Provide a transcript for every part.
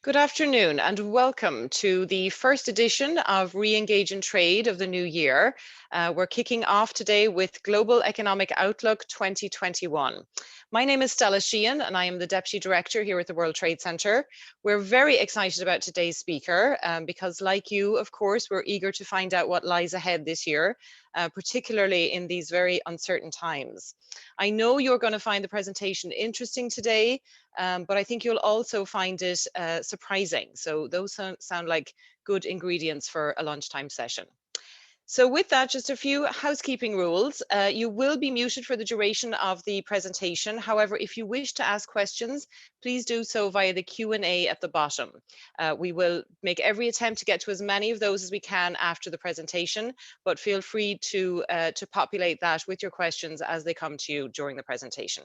Good afternoon and welcome to the first edition of Re-Engage in Trade of the new year. We're kicking off today with Global Economic Outlook 2021. My name is Stella Sheehan and I am the Deputy Director here at the World Trade Center. We're very excited about today's speaker because, like you, of course, we're eager to find out what lies ahead this year, particularly in these very uncertain times. I know you're going to find the presentation interesting today, but I think you'll also find it surprising. So those sound like good ingredients for a lunchtime session. So with that, just a few housekeeping rules. You will be muted for the duration of the presentation. However, if you wish to ask questions, please do so via the Q&A at the bottom. We will make every attempt to get to as many of those as we can after the presentation, but feel free to populate that with your questions as they come to you during the presentation.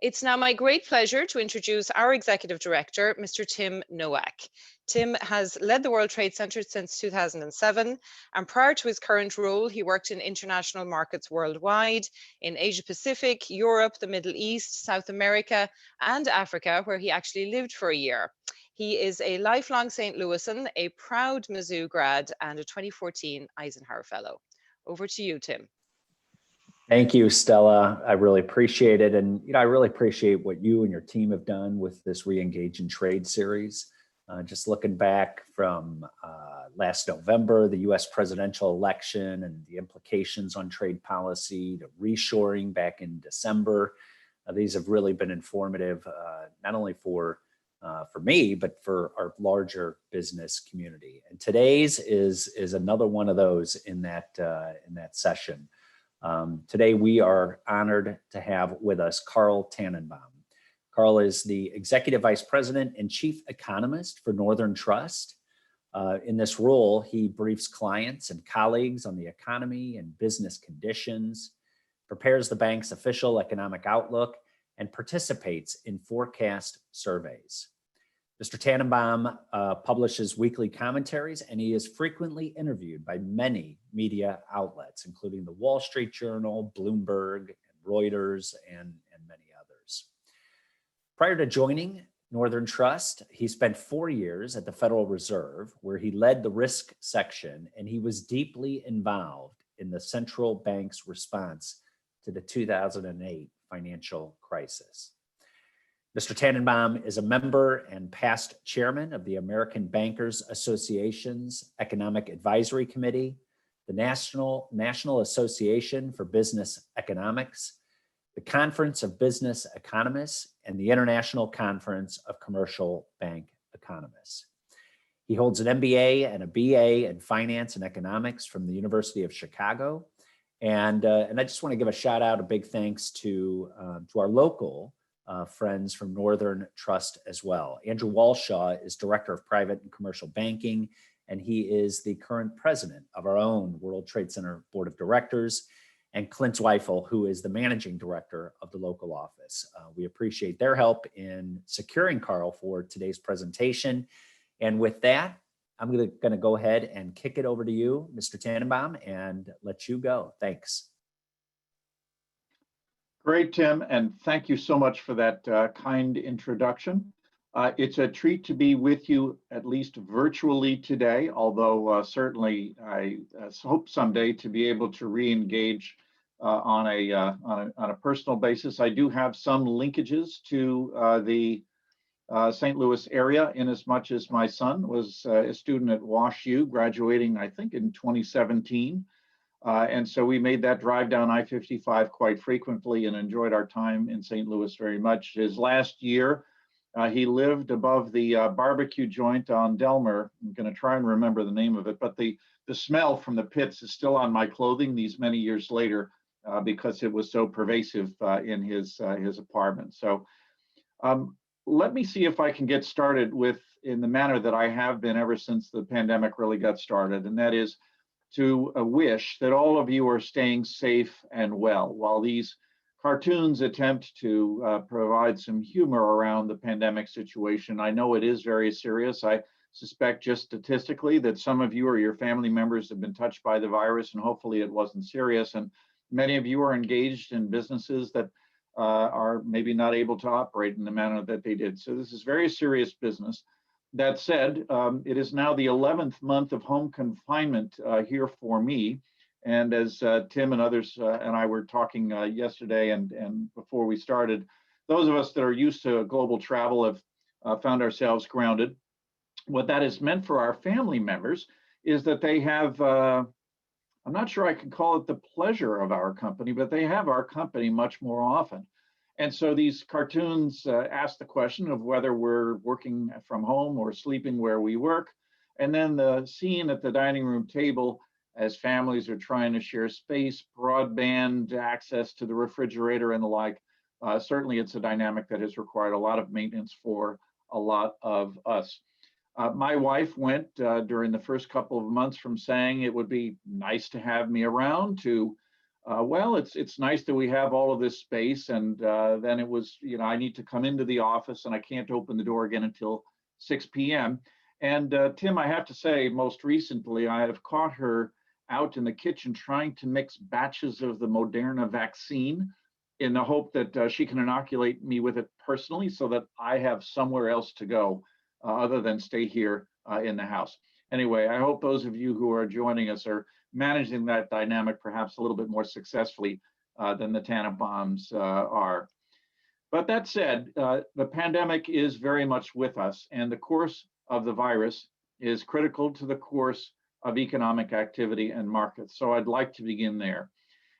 It's now my great pleasure to introduce our Executive Director, Mr. Tim Nowak. Tim has led the World Trade Center since 2007, and prior to his current role, he worked in international markets worldwide, in Asia Pacific, Europe, the Middle East, South America, and Africa, where he actually lived for a year. He is a lifelong St. Louisan, a proud Mizzou grad, and a 2014 Eisenhower Fellow. Over to you, Tim. Thank you, Stella. I really appreciate it. And I really appreciate what you and your team have done with this Re-Engage in Trade series. Just looking back from last November, the US presidential election and the implications on trade policy, to reshoring back in December. These have really been informative, not only for me, but for our larger business community. And today's is another one of those in that session. Today, we are honored to have with us Carl Tannenbaum. Carl is the Executive Vice President and Chief Economist for Northern Trust. In this role, he briefs clients and colleagues on the economy and business conditions, prepares the bank's official economic outlook, and participates in forecast surveys. Mr. Tannenbaum publishes weekly commentaries, and he is frequently interviewed by many media outlets, including the Wall Street Journal, Bloomberg, and Reuters, and many others. Prior to joining Northern Trust, he spent 4 years at the Federal Reserve, where he led the risk section, and he was deeply involved in the central bank's response to the 2008 financial crisis. Mr. Tannenbaum is a member and past chairman of the American Bankers Association's Economic Advisory Committee, the National Association for Business Economics, the Conference of Business Economists, and the International Conference of Commercial Bank Economists. He holds an MBA and a BA in Finance and Economics from the University of Chicago. And I just want to give a shout out, a big thanks to our local friends from Northern Trust as well. Andrew Walshaw is Director of Private and Commercial Banking, and he is the current president of our own World Trade Center Board of Directors, and Clint Zweifel, who is the Managing Director of the local office. We appreciate their help in securing Carl for today's presentation. And with that, I'm going to go ahead and kick it over to you, Mr. Tannenbaum, and let you go. Thanks. Great, Tim, and thank you so much for that kind introduction. It's a treat to be with you, at least virtually today, although certainly I hope someday to be able to re-engage on a personal basis. I do have some linkages to the St. Louis area, in as much as my son was a student at WashU, graduating, I think, in 2017. And so we made that drive down I-55 quite frequently and enjoyed our time in St. Louis very much. His last year, he lived above the barbecue joint on Delmer. I'm going to try and remember the name of it, but the smell from the pits is still on my clothing these many years later because it was so pervasive in his apartment. So let me see if I can get started in the manner that I have been ever since the pandemic really got started, and that is to wish that all of you are staying safe and well. While these cartoons attempt to provide some humor around the pandemic situation, I know it is very serious. I suspect just statistically that some of you or your family members have been touched by the virus, and hopefully it wasn't serious. And many of you are engaged in businesses that are maybe not able to operate in the manner that they did. So this is very serious business. That said, it is now the 11th month of home confinement here for me. And as Tim and others and I were talking yesterday and before we started, those of us that are used to global travel have found ourselves grounded. What that has meant for our family members is that they have, I'm not sure I can call it the pleasure of our company, but they have our company much more often. And so these cartoons ask the question of whether we're working from home or sleeping where we work. And then the scene at the dining room table as families are trying to share space, broadband access to the refrigerator and the like. Certainly it's a dynamic that has required a lot of maintenance for a lot of us. My wife went during the first couple of months from saying it would be nice to have me around to, well, it's nice that we have all of this space. And then it was, I need to come into the office and I can't open the door again until 6 p.m. And Tim, I have to say, most recently, I have caught her out in the kitchen trying to mix batches of the Moderna vaccine in the hope that she can inoculate me with it personally so that I have somewhere else to go other than stay here in the house. Anyway, I hope those of you who are joining us are managing that dynamic perhaps a little bit more successfully than the Tannenbaums are. But that said, the pandemic is very much with us, and the course of the virus is critical to the course of economic activity and markets. So I'd like to begin there.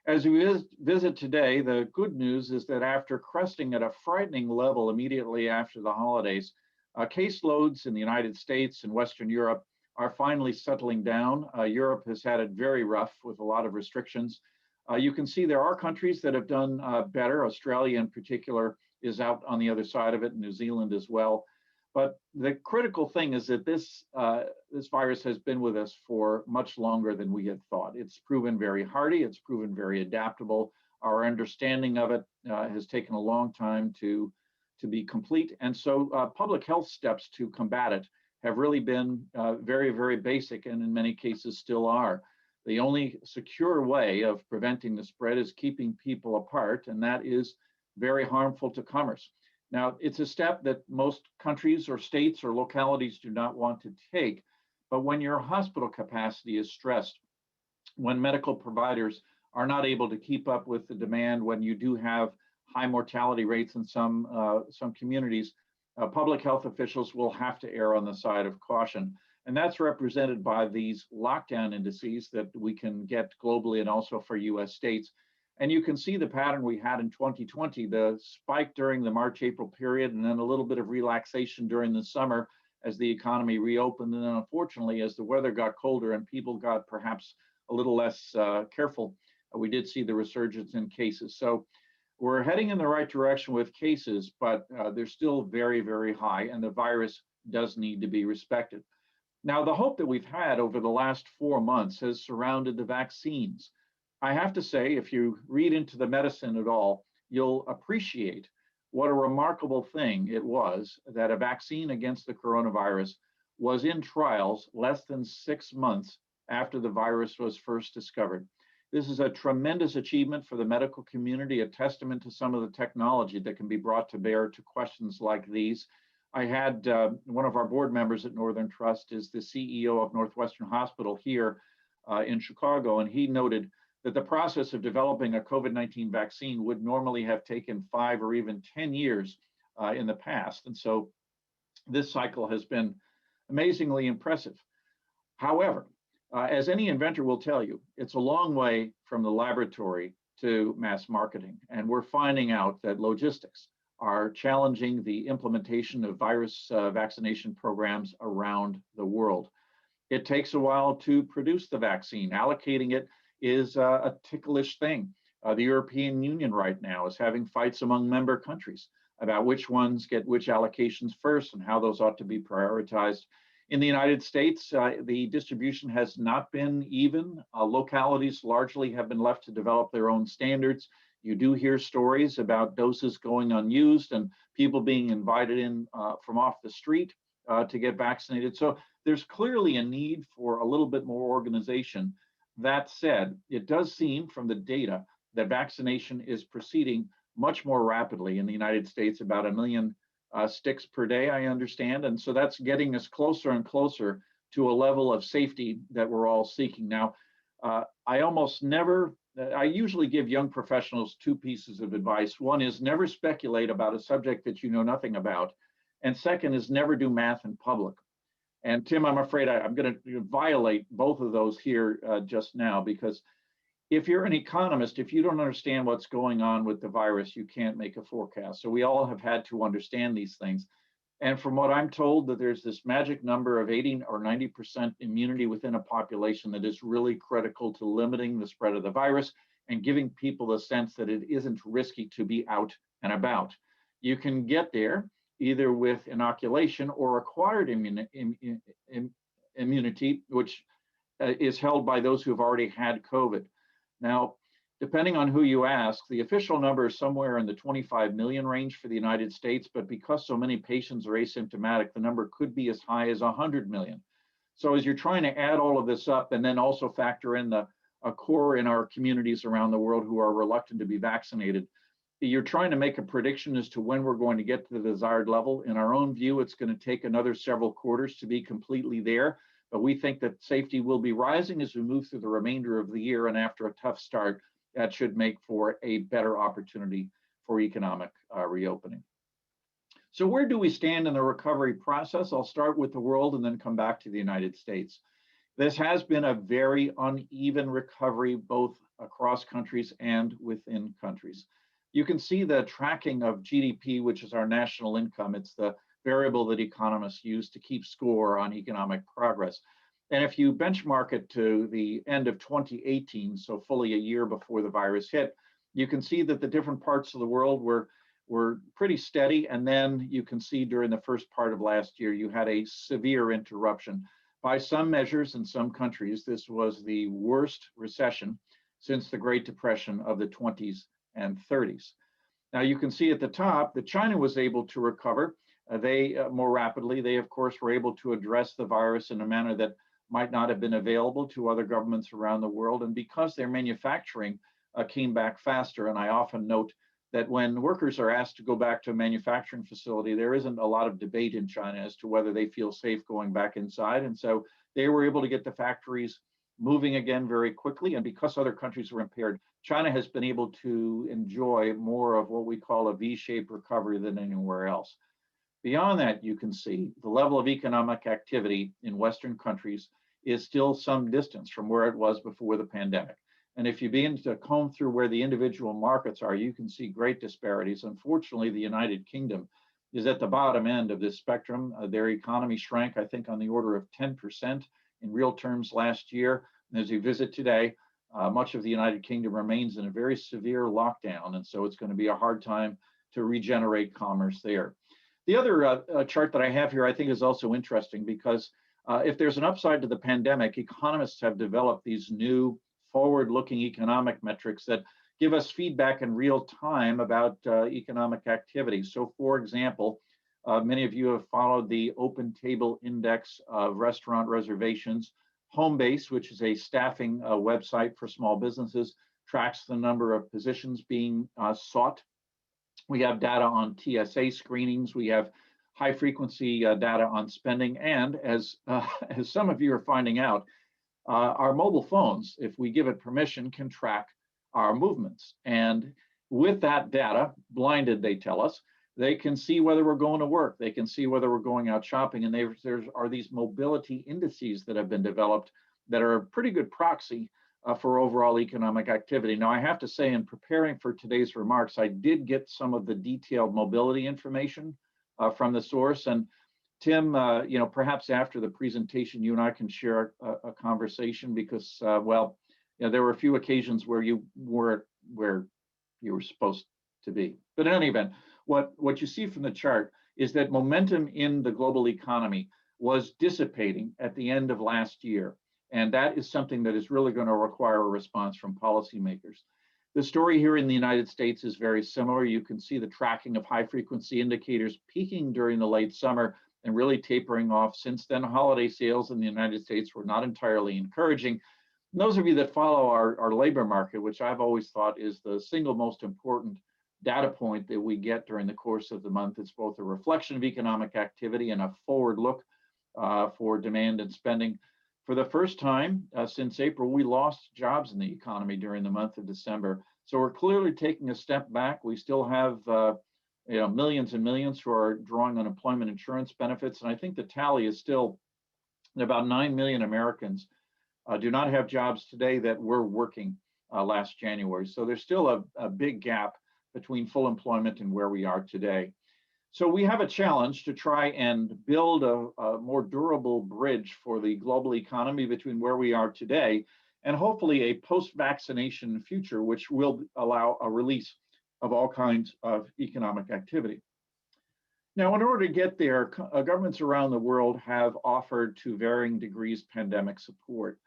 As we visit today, the good news is that after cresting at a frightening level immediately after the holidays, caseloads in the United States and Western Europe are finally settling down. Europe has had it very rough with a lot of restrictions. You can see there are countries that have done better. Australia in particular is out on the other side of it, New Zealand as well. But the critical thing is that this virus has been with us for much longer than we had thought. It's proven very hardy. It's proven very adaptable. Our understanding of it has taken a long time to be complete. And so public health steps to combat it have really been very, very basic and in many cases still are. The only secure way of preventing the spread is keeping people apart, and that is very harmful to commerce. Now, it's a step that most countries or states or localities do not want to take, but when your hospital capacity is stressed, when medical providers are not able to keep up with the demand, when you do have high mortality rates in some communities, public health officials will have to err on the side of caution. And that's represented by these lockdown indices that we can get globally and also for US states. And you can see the pattern we had in 2020, the spike during the March-April period, and then a little bit of relaxation during the summer as the economy reopened. And then unfortunately, as the weather got colder and people got perhaps a little less careful, we did see the resurgence in cases. So we're heading in the right direction with cases, but they're still very, very high, and the virus does need to be respected. Now, the hope that we've had over the last 4 months has surrounded the vaccines. I have to say, if you read into the medicine at all, you'll appreciate what a remarkable thing it was that a vaccine against the coronavirus was in trials less than 6 months after the virus was first discovered. This is a tremendous achievement for the medical community, a testament to some of the technology that can be brought to bear to questions like these. I had one of our board members at Northern Trust is the CEO of Northwestern Hospital here in Chicago, and he noted that the process of developing a COVID-19 vaccine would normally have taken 5 or even 10 years in the past. And so this cycle has been amazingly impressive. However, as any inventor will tell you, it's a long way from the laboratory to mass marketing. And we're finding out that logistics are challenging the implementation of virus vaccination programs around the world. It takes a while to produce the vaccine. Allocating it is a ticklish thing. The European Union right now is having fights among member countries about which ones get which allocations first and how those ought to be prioritized. In the United States, the distribution has not been even. Localities largely have been left to develop their own standards. You do hear stories about doses going unused and people being invited in from off the street to get vaccinated. So there's clearly a need for a little bit more organization. That said, it does seem from the data that vaccination is proceeding much more rapidly in the United States, about 1 million sticks per day, I understand. And so that's getting us closer and closer to a level of safety that we're all seeking. Now, I usually give young professionals two pieces of advice. One is never speculate about a subject that you know nothing about. And second is never do math in public. And Tim, I'm afraid I'm going to violate both of those here just now, because if you're an economist, if you don't understand what's going on with the virus, you can't make a forecast. So we all have had to understand these things. And from what I'm told, that there's this magic number of 80 or 90% immunity within a population that is really critical to limiting the spread of the virus and giving people the sense that it isn't risky to be out and about. You can get there either with inoculation or acquired immunity, which is held by those who have already had COVID. Now, depending on who you ask, the official number is somewhere in the 25 million range for the United States, but because so many patients are asymptomatic, the number could be as high as 100 million. So as you're trying to add all of this up and then also factor in a core in our communities around the world who are reluctant to be vaccinated, you're trying to make a prediction as to when we're going to get to the desired level. In our own view, it's going to take another several quarters to be completely there, but we think that safety will be rising as we move through the remainder of the year, and after a tough start, that should make for a better opportunity for economic reopening. So where do we stand in the recovery process? I'll start with the world and then come back to the United States. This has been a very uneven recovery, both across countries and within countries. You can see the tracking of GDP, which is our national income. It's the variable that economists use to keep score on economic progress. And if you benchmark it to the end of 2018, so fully a year before the virus hit, you can see that the different parts of the world were pretty steady. And then you can see during the first part of last year, you had a severe interruption. By some measures in some countries, this was the worst recession since the Great Depression of the 20s and 30s. Now you can see at the top that China was able to recover more rapidly. They, of course, were able to address the virus in a manner that might not have been available to other governments around the world. And because their manufacturing came back faster, and I often note that when workers are asked to go back to a manufacturing facility, there isn't a lot of debate in China as to whether they feel safe going back inside. And so they were able to get the factories moving again very quickly. And because other countries were impaired, China has been able to enjoy more of what we call a V-shaped recovery than anywhere else. Beyond that, you can see the level of economic activity in Western countries is still some distance from where it was before the pandemic. And if you begin to comb through where the individual markets are, you can see great disparities. Unfortunately, the United Kingdom is at the bottom end of this spectrum. Their economy shrank, I think, on the order of 10% in real terms last year. And as you visit today, much of the United Kingdom remains in a very severe lockdown. And so it's going to be a hard time to regenerate commerce there. The other chart that I have here, I think, is also interesting because if there's an upside to the pandemic, economists have developed these new forward-looking economic metrics that give us feedback in real time about economic activity. So, for example, many of you have followed the Open Table Index of restaurant reservations. Homebase, which is a staffing website for small businesses, tracks the number of positions being sought. We have data on TSA screenings. We have high frequency data on spending. And as some of you are finding out, our mobile phones, if we give it permission, can track our movements. And with that data, blinded, they tell us, they can see whether we're going to work. They can see whether we're going out shopping. And there are these mobility indices that have been developed that are a pretty good proxy for overall economic activity. Now, I have to say, in preparing for today's remarks, I did get some of the detailed mobility information from the source. And Tim, perhaps after the presentation, you and I can share a conversation because, there were a few occasions where you weren't where you were supposed to be. But in any event, what you see from the chart is that momentum in the global economy was dissipating at the end of last year. And that is something that is really going to require a response from policymakers. The story here in the United States is very similar. You can see the tracking of high frequency indicators peaking during the late summer and really tapering off since then. Holiday sales in the United States were not entirely encouraging. And those of you that follow our labor market, which I've always thought is the single most important data point that we get during the course of the month. It's both a reflection of economic activity and a forward look for demand and spending. For the first time since April, we lost jobs in the economy during the month of December. So we're clearly taking a step back. We still have millions and millions who are drawing unemployment insurance benefits. And I think the tally is still about 9 million Americans do not have jobs today that were working last January. So there's still a big gap between full employment and where we are today. So we have a challenge to try and build a more durable bridge for the global economy between where we are today and hopefully a post-vaccination future, which will allow a release of all kinds of economic activity. Now, in order to get there, governments around the world have offered to varying degrees pandemic support.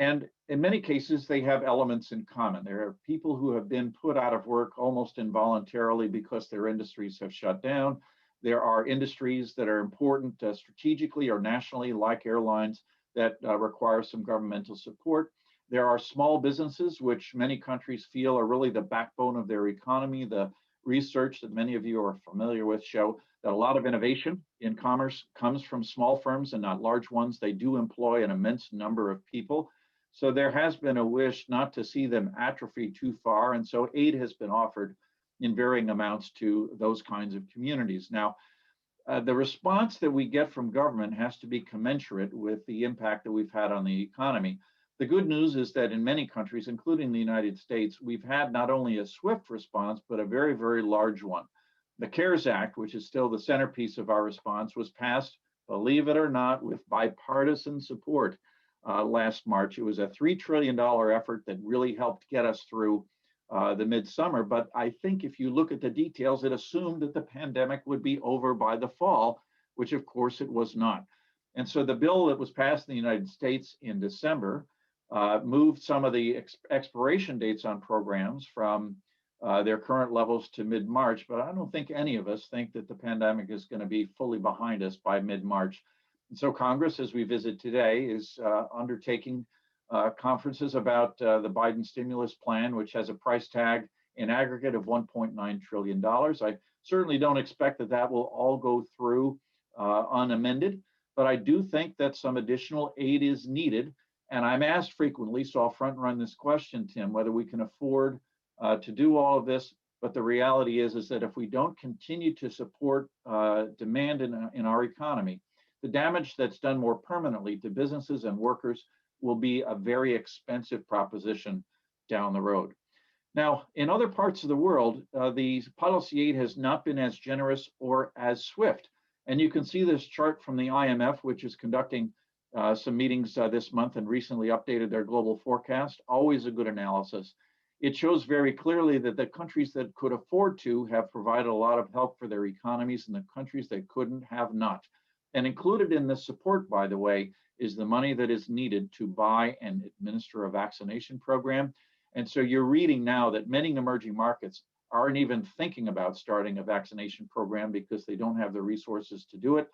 And in many cases, they have elements in common. There are people who have been put out of work almost involuntarily because their industries have shut down. There are industries that are important strategically or nationally, like airlines, that require some governmental support. There are small businesses, which many countries feel are really the backbone of their economy. The research that many of you are familiar with show that a lot of innovation in commerce comes from small firms and not large ones. They do employ an immense number of people. So there has been a wish not to see them atrophy too far. And so aid has been offered in varying amounts to those kinds of communities. Now, the response that we get from government has to be commensurate with the impact that we've had on the economy. The good news is that in many countries, including the United States, we've had not only a swift response, but a very, very large one. The CARES Act, which is still the centerpiece of our response, was passed, believe it or not, with bipartisan support last March. It was a $3 trillion effort that really helped get us through the midsummer. But I think if you look at the details, it assumed that the pandemic would be over by the fall, which of course it was not. And so the bill that was passed in the United States in December moved some of the expiration dates on programs from their current levels to mid-March. But I don't think any of us think that the pandemic is going to be fully behind us by mid-March. And so Congress, as we visit today, is undertaking conferences about the Biden stimulus plan, which has a price tag in aggregate of $1.9 trillion. I certainly don't expect that that will all go through unamended, but I do think that some additional aid is needed. And I'm asked frequently, so I'll front run this question, Tim, whether we can afford to do all of this. But the reality is that if we don't continue to support demand in our economy, the damage that's done more permanently to businesses and workers will be a very expensive proposition down the road. Now, in other parts of the world, the policy aid has not been as generous or as swift. And you can see this chart from the IMF, which is conducting some meetings this month and recently updated their global forecast. Always a good analysis. It shows very clearly that the countries that could afford to have provided a lot of help for their economies, and the countries that couldn't have not. And included in this support, by the way, is the money that is needed to buy and administer a vaccination program. And so you're reading now that many emerging markets aren't even thinking about starting a vaccination program because they don't have the resources to do it.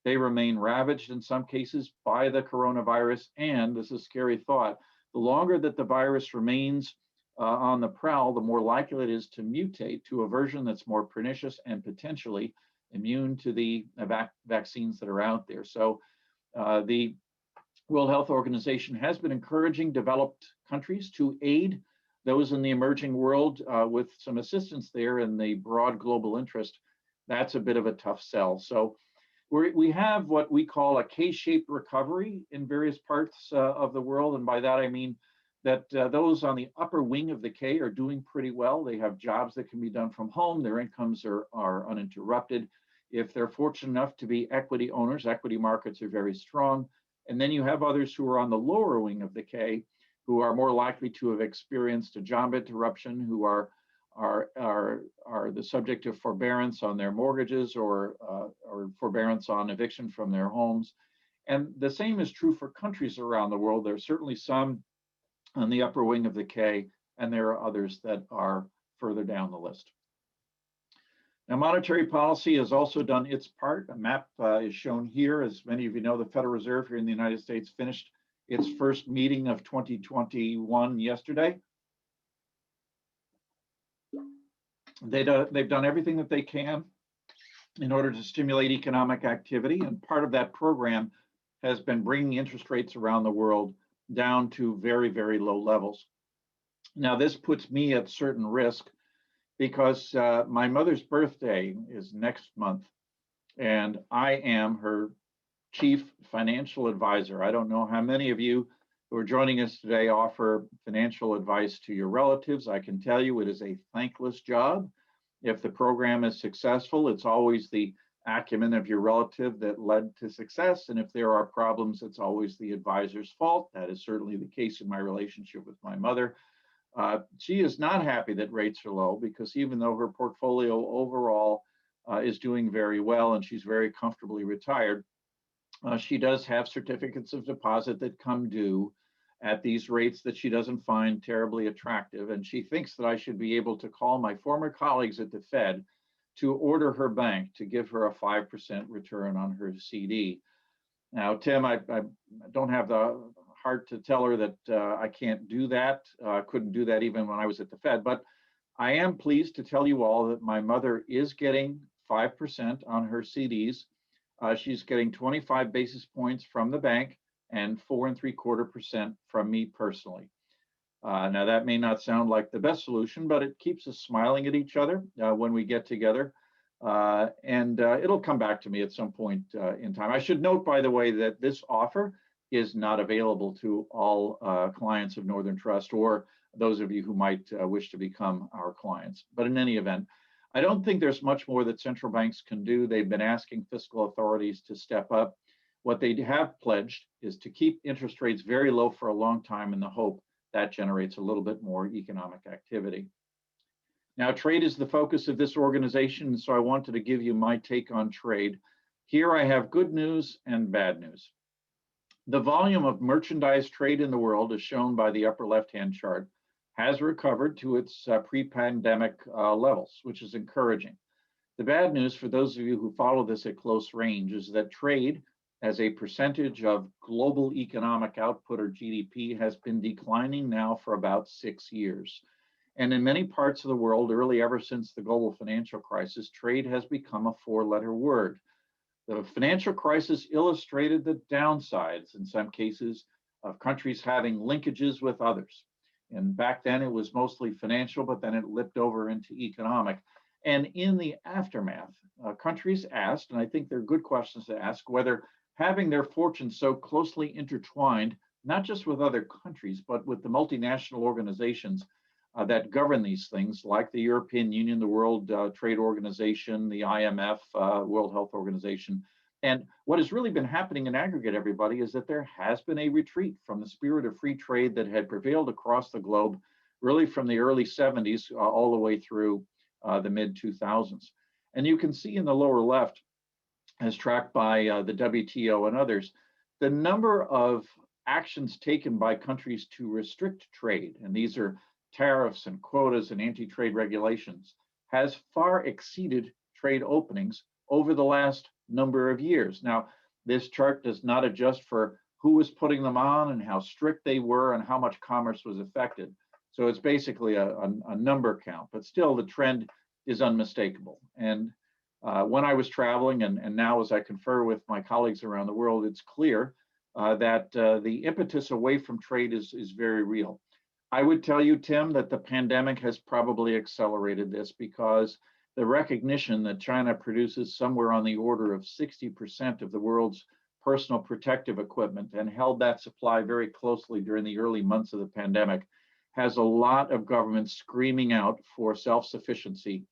They remain ravaged in some cases by the coronavirus. And this is a scary thought, the longer that the virus remains on the prowl, the more likely it is to mutate to a version that's more pernicious and potentially immune to the vaccines that are out there. So the World Health Organization has been encouraging developed countries to aid those in the emerging world with some assistance there in the broad global interest. That's a bit of a tough sell. So we have what we call a K-shaped recovery in various parts of the world. And by that, I mean that those on the upper wing of the K are doing pretty well. They have jobs that can be done from home. Their incomes are uninterrupted. If they're fortunate enough to be equity owners, equity markets are very strong. And then you have others who are on the lower wing of the K, who are more likely to have experienced a job interruption, who are the subject of forbearance on their mortgages or forbearance on eviction from their homes. And the same is true for countries around the world. There are certainly some on the upper wing of the K, and there are others that are further down the list. Now, monetary policy has also done its part. A map is shown here. As many of you know, the Federal Reserve here in the United States finished its first meeting of 2021 yesterday. They've done everything that they can in order to stimulate economic activity, and part of that program has been bringing interest rates around the world down to very, very low levels. Now, this puts me at certain risk because my mother's birthday is next month, and I am her chief financial advisor. I don't know how many of you who are joining us today offer financial advice to your relatives. I can tell you it is a thankless job. If the program is successful, it's always the acumen of your relative that led to success. And if there are problems, it's always the advisor's fault. That is certainly the case in my relationship with my mother. She is not happy that rates are low because even though her portfolio overall is doing very well and she's very comfortably retired, she does have certificates of deposit that come due at these rates that she doesn't find terribly attractive. And she thinks that I should be able to call my former colleagues at the Fed to order her bank to give her a 5% return on her CD. Now, Tim, I don't have the heart to tell her that I can't do that. I couldn't do that even when I was at the Fed. But I am pleased to tell you all that my mother is getting 5% on her CDs. She's getting 25 basis points from the bank and 4.75% from me personally. Now, that may not sound like the best solution, but it keeps us smiling at each other when we get together. And it'll come back to me at some point in time. I should note, by the way, that this offer is not available to all clients of Northern Trust or those of you who might wish to become our clients. But in any event, I don't think there's much more that central banks can do. They've been asking fiscal authorities to step up. What they have pledged is to keep interest rates very low for a long time in the hope that generates a little bit more economic activity. Now, trade is the focus of this organization, so I wanted to give you my take on trade. Here I have good news and bad news. The volume of merchandise trade in the world, as shown by the upper left-hand chart, has recovered to its pre-pandemic levels, which is encouraging. The bad news for those of you who follow this at close range is that trade as a percentage of global economic output, or GDP, has been declining now for about 6 years. And in many parts of the world, ever since the global financial crisis, trade has become a 4-letter word. The financial crisis illustrated the downsides, in some cases, of countries having linkages with others. And back then it was mostly financial, but then it lipped over into economic. And in the aftermath, countries asked, and I think they're good questions to ask, whether having their fortunes so closely intertwined, not just with other countries, but with the multinational organizations that govern these things, like the European Union, the World Trade Organization, the IMF, World Health Organization. And what has really been happening in aggregate, everybody, is that there has been a retreat from the spirit of free trade that had prevailed across the globe, really from the early 70s all the way through the mid-2000s. And you can see in the lower left, as tracked by the WTO and others, the number of actions taken by countries to restrict trade, and these are tariffs and quotas and anti-trade regulations, has far exceeded trade openings over the last number of years. Now, this chart does not adjust for who was putting them on and how strict they were and how much commerce was affected. So it's basically a number count, but still the trend is unmistakable. And when I was traveling and now as I confer with my colleagues around the world, it's clear that the impetus away from trade is very real. I would tell you, Tim, that the pandemic has probably accelerated this because the recognition that China produces somewhere on the order of 60% of the world's personal protective equipment and held that supply very closely during the early months of the pandemic has a lot of governments screaming out for self-sufficiency,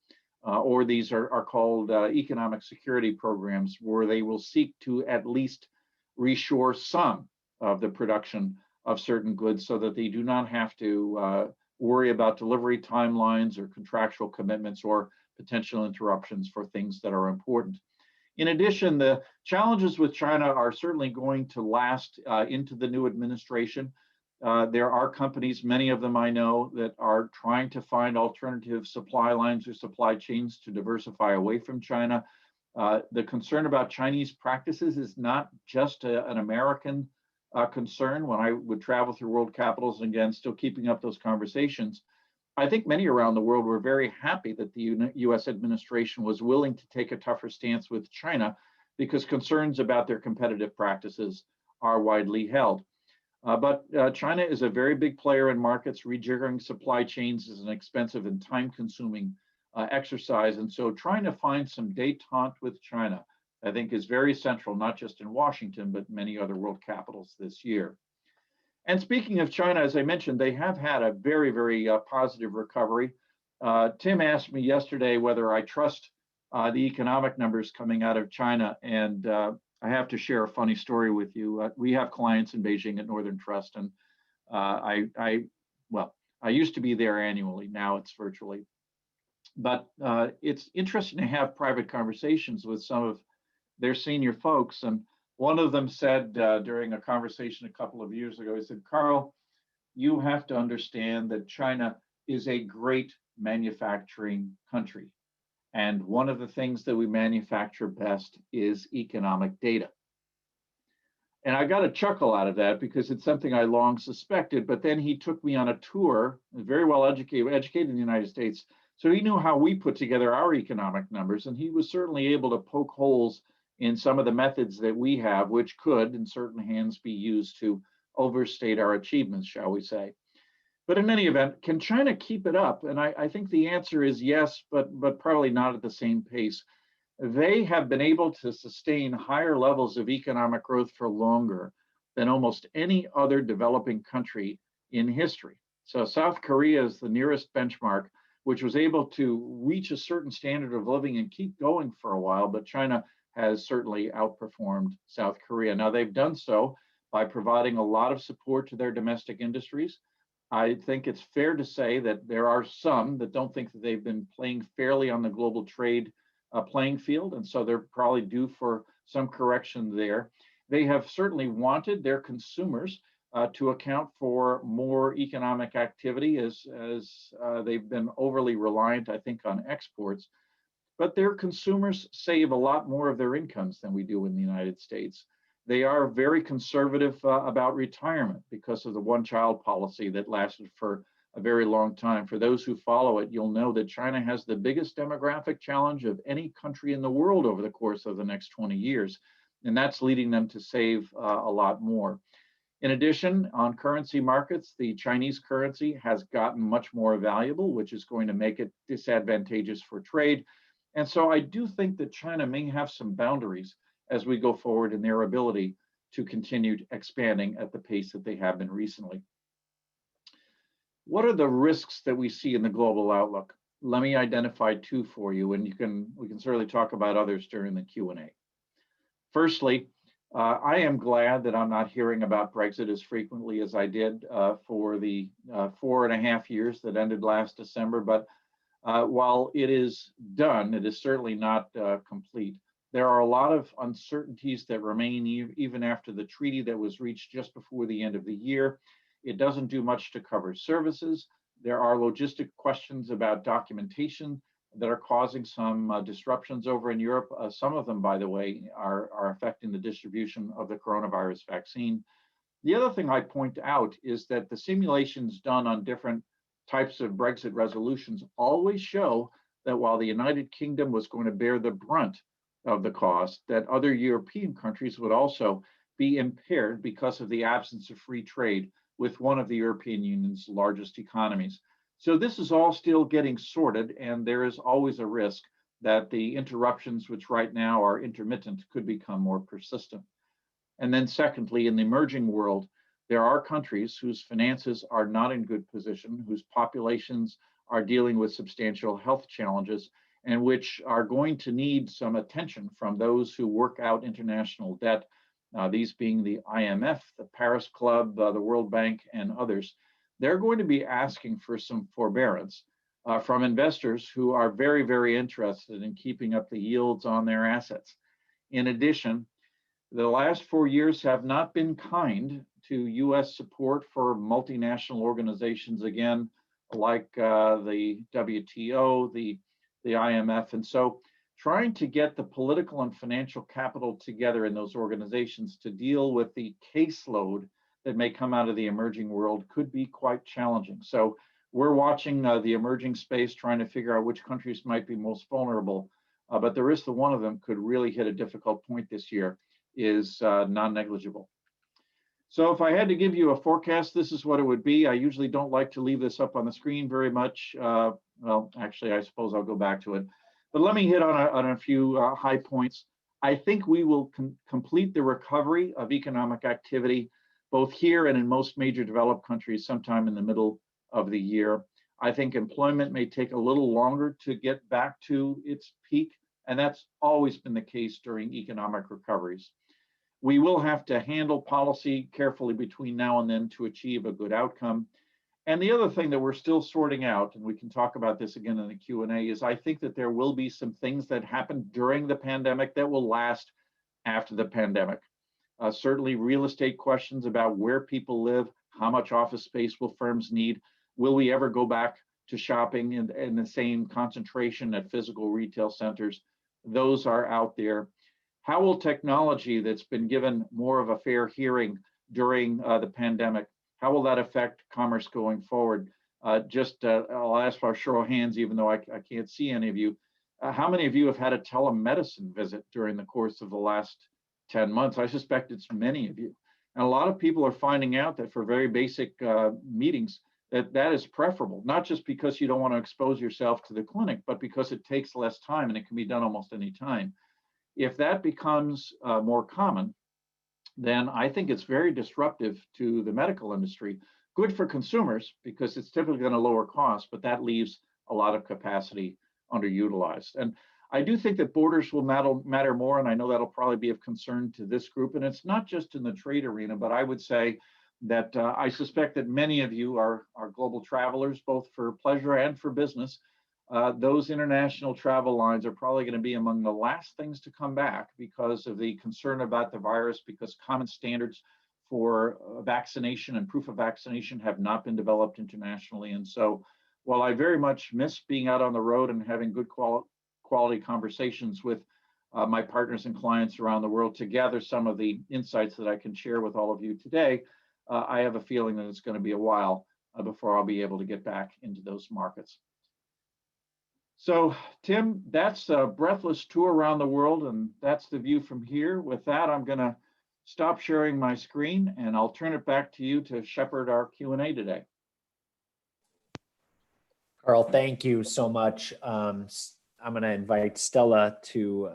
or these are called economic security programs, where they will seek to at least reshore some of the production of certain goods so that they do not have to worry about delivery timelines or contractual commitments or potential interruptions for things that are important. In addition, the challenges with China are certainly going to last into the new administration. There are companies, many of them I know, that are trying to find alternative supply lines or supply chains to diversify away from China. The concern about Chinese practices is not just an American concern. When I would travel through world capitals, and again, still keeping up those conversations, I think many around the world were very happy that the US administration was willing to take a tougher stance with China because concerns about their competitive practices are widely held. But China is a very big player in markets. Rejiggering supply chains is an expensive and time-consuming exercise. And so trying to find some détente with China, I think, is very central, not just in Washington, but many other world capitals this year. And speaking of China, as I mentioned, they have had a very, very positive recovery. Tim asked me yesterday whether I trust the economic numbers coming out of China, and I have to share a funny story with you. We have clients in Beijing at Northern Trust, and I used to be there annually. Now it's virtually. But it's interesting to have private conversations with some of their senior folks. And one of them said during a conversation a couple of years ago, he said, Carl, you have to understand that China is a great manufacturing country. And one of the things that we manufacture best is economic data. And I got a chuckle out of that because it's something I long suspected. But then he took me on a tour, very well educated in the United States. So he knew how we put together our economic numbers. And he was certainly able to poke holes in some of the methods that we have, which could, in certain hands, be used to overstate our achievements, shall we say. But in any event, can China keep it up? And I think the answer is yes, but probably not at the same pace. They have been able to sustain higher levels of economic growth for longer than almost any other developing country in history. So South Korea is the nearest benchmark, which was able to reach a certain standard of living and keep going for a while, but China has certainly outperformed South Korea. Now, they've done so by providing a lot of support to their domestic industries. I think it's fair to say that there are some that don't think that they've been playing fairly on the global trade playing field, and so they're probably due for some correction there. They have certainly wanted their consumers to account for more economic activity as they've been overly reliant, I think, on exports. But their consumers save a lot more of their incomes than we do in the United States. They are very conservative about retirement because of the one-child policy that lasted for a very long time. For those who follow it, you'll know that China has the biggest demographic challenge of any country in the world over the course of the next 20 years, and that's leading them to save a lot more. In addition, on currency markets, the Chinese currency has gotten much more valuable, which is going to make it disadvantageous for trade. And so I do think that China may have some boundaries as we go forward in their ability to continue expanding at the pace that they have been recently. What are the risks that we see in the global outlook? Let me identify two for you, and we can certainly talk about others during the Q&A. Firstly, I am glad that I'm not hearing about Brexit as frequently as I did for the 4.5 years that ended last December, but while it is done, it is certainly not complete. There are a lot of uncertainties that remain even after the treaty that was reached just before the end of the year. It doesn't do much to cover services. There are logistic questions about documentation that are causing some disruptions over in Europe. Some of them, by the way, are affecting the distribution of the coronavirus vaccine. The other thing I point out is that the simulations done on different types of Brexit resolutions always show that while the United Kingdom was going to bear the brunt of the cost, that other European countries would also be impaired because of the absence of free trade with one of the European Union's largest economies. So this is all still getting sorted, and there is always a risk that the interruptions, which right now are intermittent, could become more persistent. And then secondly, in the emerging world, there are countries whose finances are not in good position, whose populations are dealing with substantial health challenges, and which are going to need some attention from those who work out international debt, these being the IMF, the Paris Club, the World Bank, and others. They're going to be asking for some forbearance from investors who are very, very interested in keeping up the yields on their assets. In addition, the last 4 years have not been kind to US support for multinational organizations, again, like the WTO, the IMF. And so trying to get the political and financial capital together in those organizations to deal with the caseload that may come out of the emerging world could be quite challenging. So We're watching the emerging space, trying to figure out which countries might be most vulnerable. But the risk that one of them could really hit a difficult point this year is non-negligible. So if I had to give you a forecast, this is what it would be. I usually don't like to leave this up on the screen very much. Well, actually, I suppose I'll go back to it. But let me hit on a few high points. I think we will complete the recovery of economic activity, both here and in most major developed countries, sometime in the middle of the year. I think employment may take a little longer to get back to its peak, and that's always been the case during economic recoveries. We will have to handle policy carefully between now and then to achieve a good outcome. And the other thing that we're still sorting out, and we can talk about this again in the Q&A, is I think that there will be some things that happened during the pandemic that will last after the pandemic. Certainly real estate questions about where people live, how much office space will firms need, will we ever go back to shopping in the same concentration at physical retail centers? Those are out there. How will technology that's been given more of a fair hearing during the pandemic, how will that affect commerce going forward? I'll ask for a show of hands, even though I can't see any of you. How many of you have had a telemedicine visit during the course of the last 10 months? I suspect it's many of you. And a lot of people are finding out that for very basic meetings, that is preferable, not just because you don't want to expose yourself to the clinic, but because it takes less time and it can be done almost any time. If that becomes more common, then I think it's very disruptive to the medical industry. Good for consumers because it's typically going to lower costs, but that leaves a lot of capacity underutilized. And I do think that borders will matter more, and I know that'll probably be of concern to this group. And it's not just in the trade arena, but I would say that I suspect that many of you are global travelers, both for pleasure and for business. Those international travel lines are probably going to be among the last things to come back because of the concern about the virus, because common standards for vaccination and proof of vaccination have not been developed internationally. And so while I very much miss being out on the road and having good quality conversations with my partners and clients around the world to gather some of the insights that I can share with all of you today, I have a feeling that it's going to be a while before I'll be able to get back into those markets. So, Tim, that's a breathless tour around the world, and that's the view from here. With that, I'm going to stop sharing my screen, and I'll turn it back to you to shepherd our Q&A today. Carl, thank you so much. I'm going to invite Stella to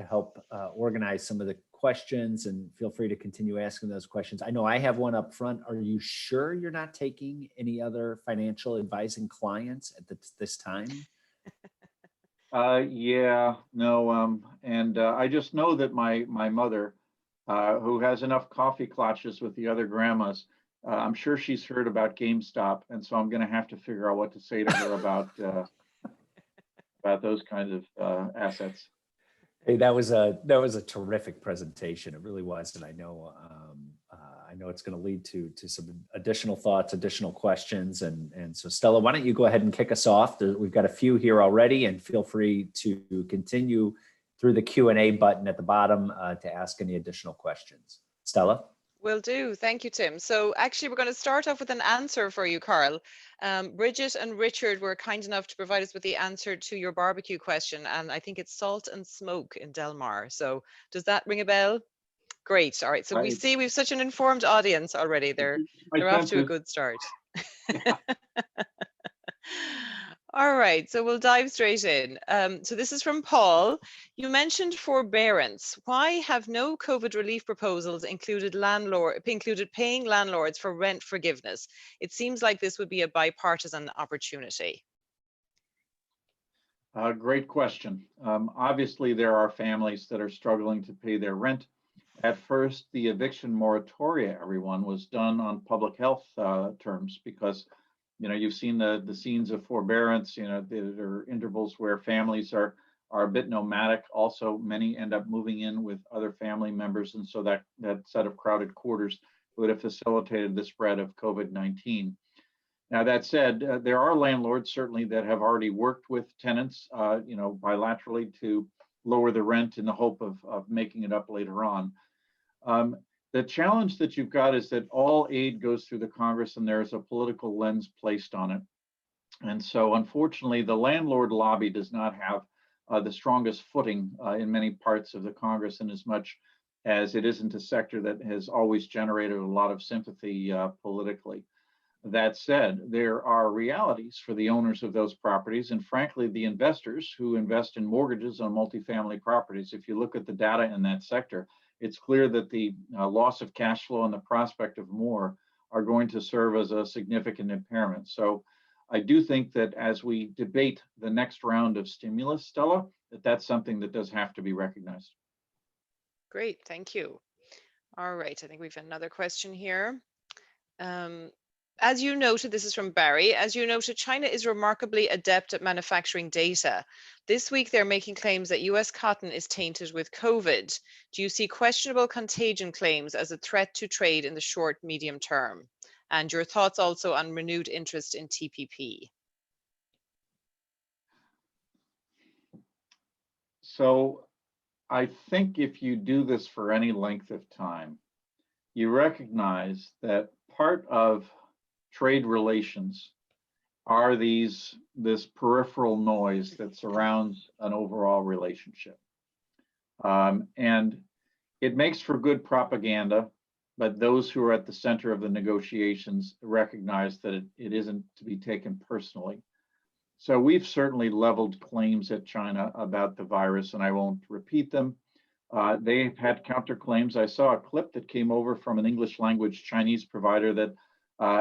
help organize some of the questions, and feel free to continue asking those questions. I know I have one up front. Are you sure you're not taking any other financial advising clients at this time? Yeah, no, and I just know that my mother, who has enough coffee clutches with the other grandmas, I'm sure she's heard about GameStop, and so I'm going to have to figure out what to say to her about those kinds of assets. Hey, that was a terrific presentation. It really was, and I know it's going to lead to some additional thoughts, additional questions, and so Stella, why don't you go ahead and kick us off? We've got a few here already, and feel free to continue through the Q&A button at the bottom to ask any additional questions. Stella? Will do. Thank you, Tim. So actually, we're going to start off with an answer for you, Carl. Bridget and Richard were kind enough to provide us with the answer to your barbecue question, and I think it's salt and smoke in Del Mar. So does that ring a bell? Great. All right. So we see we've such an informed audience already. They're off to a good start. All right, so we'll dive straight in. So this is from Paul. You mentioned forbearance. Why have no COVID relief proposals included paying landlords for rent forgiveness? It seems like this would be a bipartisan opportunity. Great question. Obviously, there are families that are struggling to pay their rent. At first, the eviction moratoria, everyone, was done on public health terms because you've seen the scenes of forbearance. There are intervals where families are a bit nomadic. Also, many end up moving in with other family members, and so that set of crowded quarters would have facilitated the spread of COVID-19. Now, that said, there are landlords certainly that have already worked with tenants, bilaterally to lower the rent in the hope of making it up later on. The challenge that you've got is that all aid goes through the Congress, and there's a political lens placed on it. And so unfortunately, the landlord lobby does not have the strongest footing in many parts of the Congress, in as much as it isn't a sector that has always generated a lot of sympathy politically. That said, there are realities for the owners of those properties and frankly, the investors who invest in mortgages on multifamily properties. If you look at the data in that sector, it's clear that the loss of cash flow and the prospect of more are going to serve as a significant impairment. So I do think that as we debate the next round of stimulus, Stella, that's something that does have to be recognized. Great, thank you. All right, I think we've another question here. As you noted, this is from Barry, as you noted, China is remarkably adept at manufacturing data. This week, they're making claims that US cotton is tainted with COVID. Do you see questionable contagion claims as a threat to trade in the short, medium term? And your thoughts also on renewed interest in TPP? So I think if you do this for any length of time, you recognize that part of trade relations are this peripheral noise that surrounds an overall relationship. And it makes for good propaganda, but those who are at the center of the negotiations recognize that it isn't to be taken personally. So we've certainly leveled claims at China about the virus, and I won't repeat them. They've had counterclaims. I saw a clip that came over from an English language Chinese provider that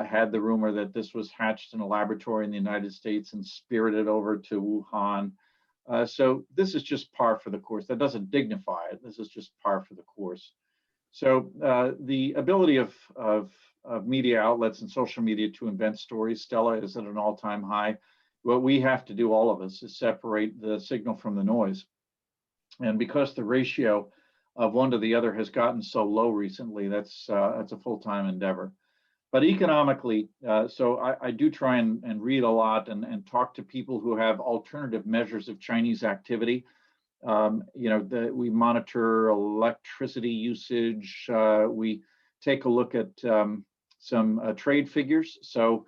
had the rumor that this was hatched in a laboratory in the United States and spirited over to Wuhan. So this is just par for the course. That doesn't dignify it. This is just par for the course. So the ability of media outlets and social media to invent stories, Stella, is at an all-time high. What we have to do, all of us, is separate the signal from the noise. And because the ratio of one to the other has gotten so low recently, that's a full-time endeavor. But economically, so I do try and read a lot and talk to people who have alternative measures of Chinese activity. We monitor electricity usage. We take a look at some trade figures. So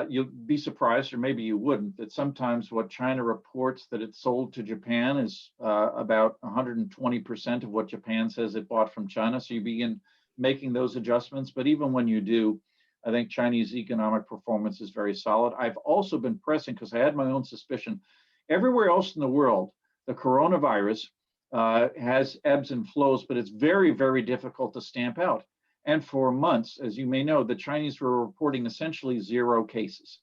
you'll be surprised, or maybe you wouldn't, that sometimes what China reports that it sold to Japan is about 120% of what Japan says it bought from China. So you begin making those adjustments. But even when you do, I think Chinese economic performance is very solid. I've also been pressing, because I had my own suspicion, everywhere else in the world, the coronavirus has ebbs and flows, but it's very, very difficult to stamp out. And for months, as you may know, the Chinese were reporting essentially 0 cases.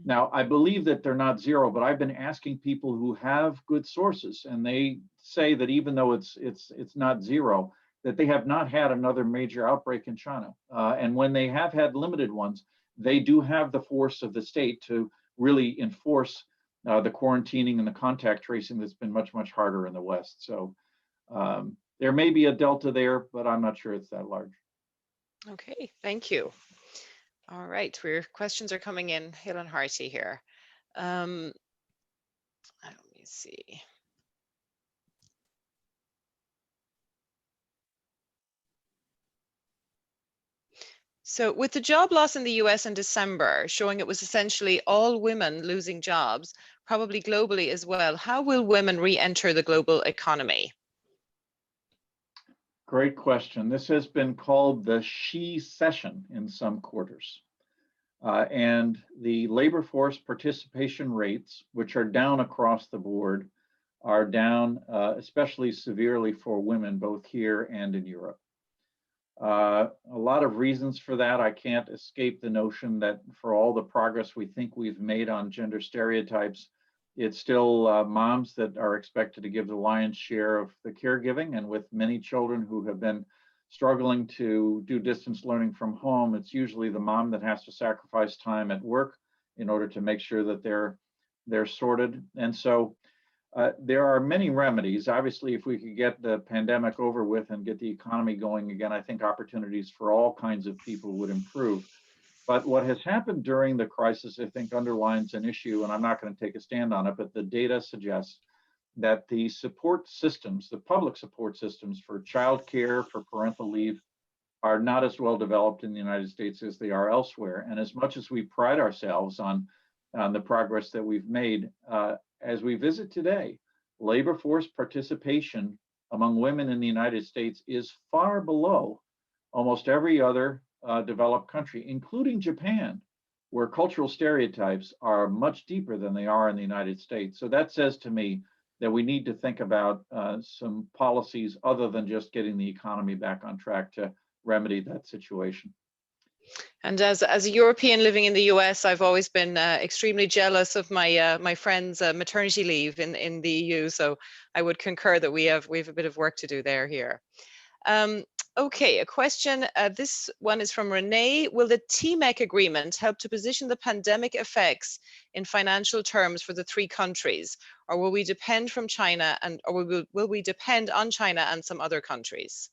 Now, I believe that they're not 0, but I've been asking people who have good sources, and they say that even though it's not 0, that they have not had another major outbreak in China. And when they have had limited ones, they do have the force of the state to really enforce the quarantining and the contact tracing that's been much, much harder in the West. So there may be a delta there, but I'm not sure it's that large. Okay, thank you. All right, questions are coming in hale and hearty here. Let me see. So with the job loss in the US in December, showing it was essentially all women losing jobs, probably globally as well, how will women re-enter the global economy? Great question. This has been called the she session in some quarters. And the labor force participation rates, which are down across the board, are down especially severely for women, both here and in Europe. A lot of reasons for that. I can't escape the notion that for all the progress we think we've made on gender stereotypes, it's still moms that are expected to give the lion's share of the caregiving. And with many children who have been struggling to do distance learning from home, it's usually the mom that has to sacrifice time at work in order to make sure that they're sorted. And so there are many remedies. Obviously, if we could get the pandemic over with and get the economy going again, I think opportunities for all kinds of people would improve. But what has happened during the crisis, I think, underlines an issue, and I'm not going to take a stand on it, but the data suggests that the support systems, the public support systems for childcare, for parental leave, are not as well developed in the United States as they are elsewhere. And as much as we pride ourselves on on the progress that we've made. As we visit today, labor force participation among women in the United States is far below almost every other developed country, including Japan, where cultural stereotypes are much deeper than they are in the United States. So that says to me that we need to think about some policies other than just getting the economy back on track to remedy that situation. And as a European living in the US, I've always been extremely jealous of my my friends' maternity leave in the EU. So I would concur that we have a bit of work to do there here. Okay, a question. This one is from Renee. Will the TMEC agreement help to position the pandemic effects in financial terms for the three countries, or will we depend from China will we depend on China and some other countries?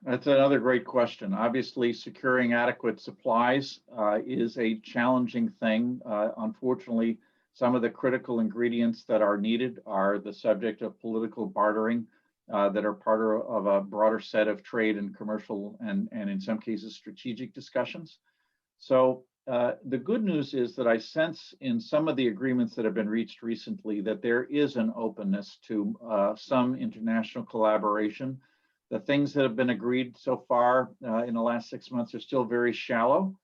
That's another great question. Obviously, securing adequate supplies is a challenging thing. Unfortunately, some of the critical ingredients that are needed are the subject of political bartering that are part of a broader set of trade and commercial and in some cases strategic discussions. So the good news is that I sense in some of the agreements that have been reached recently that there is an openness to some international collaboration. The things that have been agreed so far in the last 6 months are still very shallow.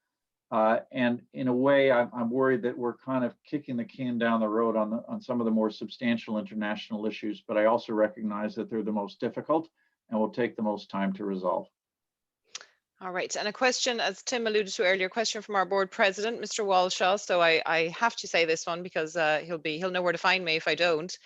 And in a way, I'm worried that we're kind of kicking the can down the road on some of the more substantial international issues, but I also recognize that they're the most difficult and will take the most time to resolve. All right, and a question, as Tim alluded to earlier, question from our board president, Mr. Walshaw. So I have to say this one because he'll know where to find me if I don't.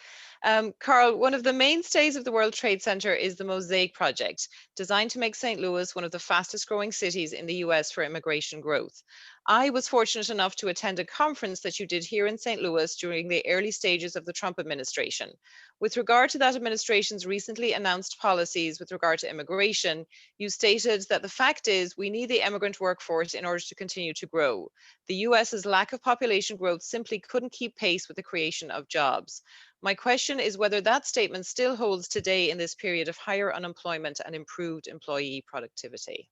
Carl, one of the mainstays of the World Trade Center is the Mosaic Project, designed to make St. Louis one of the fastest growing cities in the US for immigration growth. I was fortunate enough to attend a conference that you did here in St. Louis during the early stages of the Trump administration. With regard to that administration's recently announced policies with regard to immigration, you stated that the fact is we need the immigrant workforce in order to continue to grow. The US's lack of population growth simply couldn't keep pace with the creation of jobs. My question is whether that statement still holds today in this period of higher unemployment and improved employee productivity.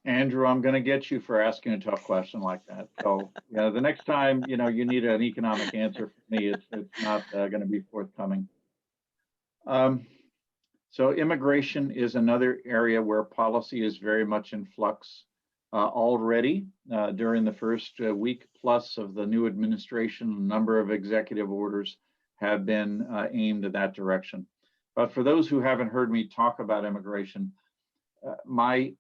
Andrew, I'm going to get you for asking a tough question like that. So, the next time you need an economic answer from me, it's not going to be forthcoming. So, immigration is another area where policy is very much in flux. Already, during the first week plus of the new administration, a number of executive orders have been aimed at that direction. But for those who haven't heard me talk about immigration, my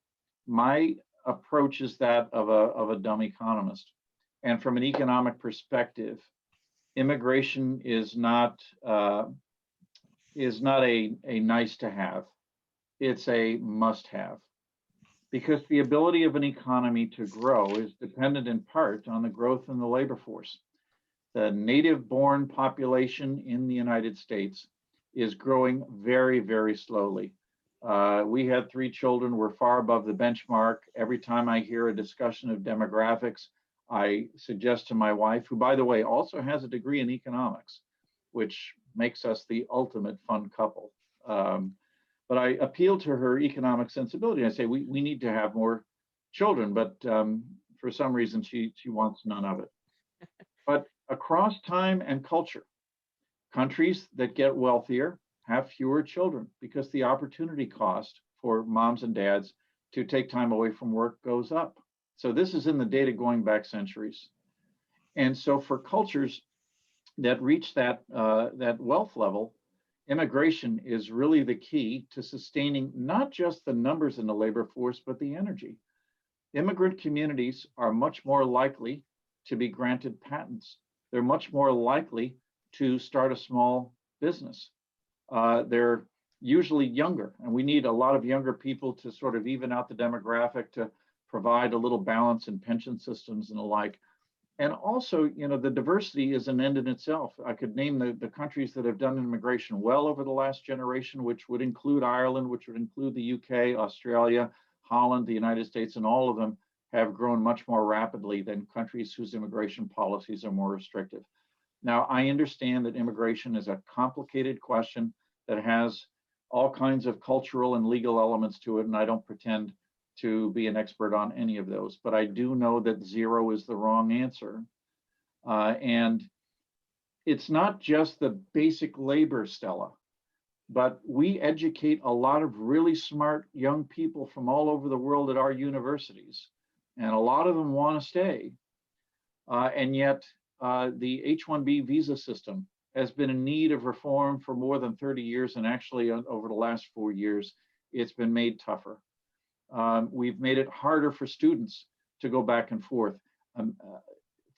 approach is that of a dumb economist. And from an economic perspective, immigration is not a nice to have. It's a must have. Because the ability of an economy to grow is dependent in part on the growth in the labor force. The native-born population in the United States is growing very, very slowly. We had 3 children. We're far above the benchmark. Every time I hear a discussion of demographics, I suggest to my wife, who, by the way, also has a degree in economics, which makes us the ultimate fun couple. But I appeal to her economic sensibility. I say, we need to have more children, but for some reason, she wants none of it. But across time and culture, countries that get wealthier have fewer children because the opportunity cost for moms and dads to take time away from work goes up. So this is in the data going back centuries. And so for cultures that reach that wealth level, immigration is really the key to sustaining not just the numbers in the labor force, but the energy. Immigrant communities are much more likely to be granted patents. They're much more likely to start a small business. They're usually younger, and we need a lot of younger people to sort of even out the demographic to provide a little balance in pension systems and the like. And also, the diversity is an end in itself. I could name the countries that have done immigration well over the last generation, which would include Ireland, which would include the UK, Australia, Holland, the United States, and all of them have grown much more rapidly than countries whose immigration policies are more restrictive. Now, I understand that immigration is a complicated question that has all kinds of cultural and legal elements to it, and I don't pretend to be an expert on any of those, but I do know that 0 is the wrong answer. And it's not just the basic labor, Stella, but we educate a lot of really smart young people from all over the world at our universities, and a lot of them want to stay. And yet the H-1B visa system has been in need of reform for more than 30 years, and actually over the last 4 years, it's been made tougher. We've made it harder for students to go back and forth.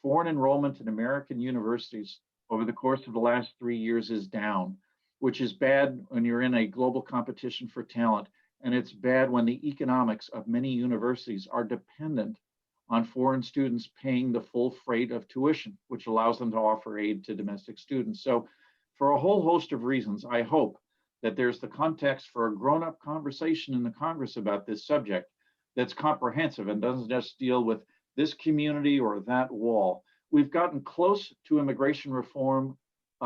Foreign enrollment in American universities over the course of the last 3 years is down, which is bad when you're in a global competition for talent. And it's bad when the economics of many universities are dependent on foreign students paying the full freight of tuition, which allows them to offer aid to domestic students. So for a whole host of reasons, I hope that there's the context for a grown-up conversation in the Congress about this subject that's comprehensive and doesn't just deal with this community or that wall. We've gotten close to immigration reform.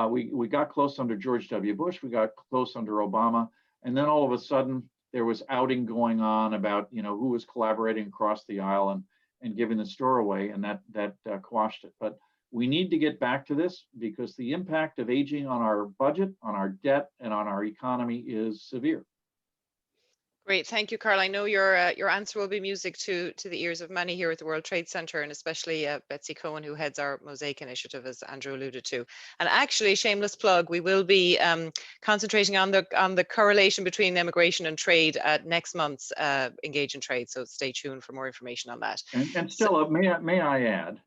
We got close under George W. Bush, we got close under Obama, and then all of a sudden there was outing going on about who was collaborating across the aisle and giving the store away, and that quashed it. But we need to get back to this because the impact of aging on our budget, on our debt, and on our economy is severe. Great, thank you, Carl. I know your answer will be music to the ears of many here at the World Trade Center, and especially Betsy Cohen, who heads our Mosaic initiative, as Andrew alluded to. And actually, shameless plug, we will be concentrating on the correlation between immigration and trade at next month's Engage in Trade. So stay tuned for more information on that. And Stella, may I add